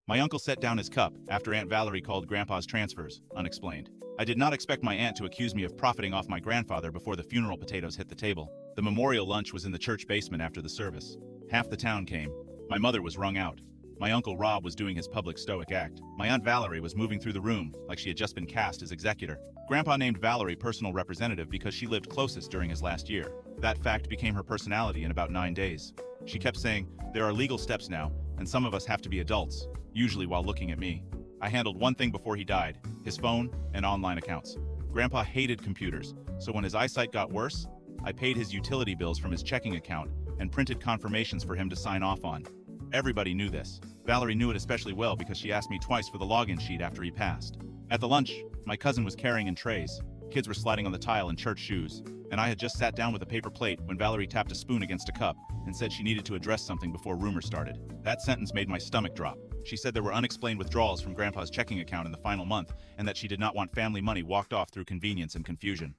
My uncle set down his cup after Aunt Valerie called Grandpa's transfers unexplained. I did not expect my aunt to accuse me of profiting off my grandfather before the funeral potatoes hit the table. The memorial lunch was in the church basement after the service. Half the town came. My mother was wrung out. My uncle Rob was doing his public stoic act. My Aunt Valerie was moving through the room like she had just been cast as executor. Grandpa named Valerie personal representative because she lived closest during his last year. That fact became her personality in about 9 days. She kept saying, "There are legal steps now, and some of us have to be adults," usually while looking at me. I handled one thing before he died: his phone and online accounts. Grandpa hated computers, so when his eyesight got worse, I paid his utility bills from his checking account and printed confirmations for him to sign off on. Everybody knew this. Valerie knew it especially well because she asked me twice for the login sheet after he passed. At the lunch, my cousin was carrying in trays. Kids were sliding on the tile in church shoes, and I had just sat down with a paper plate when Valerie tapped a spoon against a cup and said she needed to address something before rumors started. That sentence made my stomach drop. She said there were unexplained withdrawals from Grandpa's checking account in the final month and that she did not want family money walked off through convenience and confusion.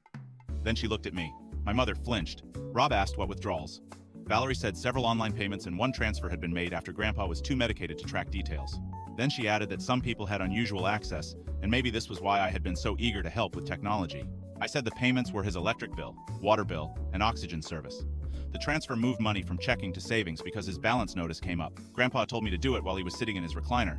Then she looked at me. My mother flinched. Rob asked what withdrawals. Valerie said several online payments and one transfer had been made after Grandpa was too medicated to track details. Then she added that some people had unusual access, and maybe this was why I had been so eager to help with technology. I said the payments were his electric bill, water bill, and oxygen service. The transfer moved money from checking to savings because his balance notice came up. Grandpa told me to do it while he was sitting in his recliner.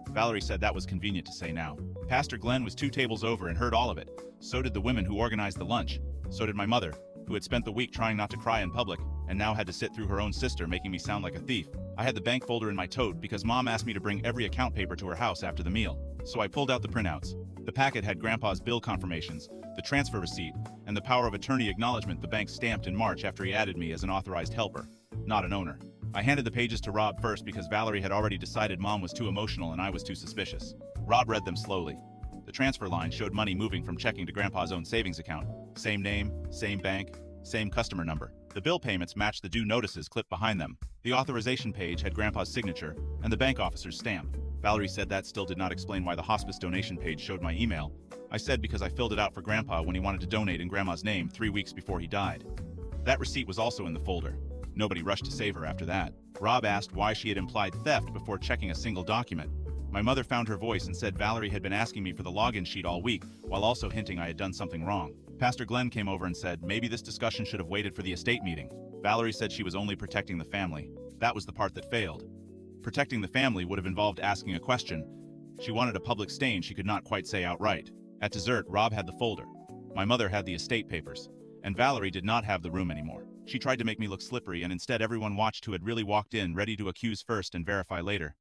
Valerie said that was convenient to say now. Pastor Glenn was 2 tables over and heard all of it. So did the women who organized the lunch. So did my mother, who had spent the week trying not to cry in public and now had to sit through her own sister making me sound like a thief. I had the bank folder in my tote because Mom asked me to bring every account paper to her house after the meal. So I pulled out the printouts. The packet had Grandpa's bill confirmations, the transfer receipt, and the power of attorney acknowledgement the bank stamped in March after he added me as an authorized helper, not an owner. I handed the pages to Rob first because Valerie had already decided Mom was too emotional and I was too suspicious. Rob read them slowly. The transfer line showed money moving from checking to Grandpa's own savings account. Same name, same bank, same customer number. The bill payments matched the due notices clipped behind them. The authorization page had Grandpa's signature and the bank officer's stamp. Valerie said that still did not explain why the hospice donation page showed my email. I said because I filled it out for Grandpa when he wanted to donate in Grandma's name 3 weeks before he died. That receipt was also in the folder. Nobody rushed to save her after that. Rob asked why she had implied theft before checking a single document. My mother found her voice and said Valerie had been asking me for the login sheet all week, while also hinting I had done something wrong. Pastor Glenn came over and said maybe this discussion should have waited for the estate meeting. Valerie said she was only protecting the family. That was the part that failed. Protecting the family would have involved asking a question. She wanted a public stain she could not quite say outright. At dessert, Rob had the folder. My mother had the estate papers. And Valerie did not have the room anymore. She tried to make me look slippery, and instead everyone watched who had really walked in, ready to accuse first and verify later.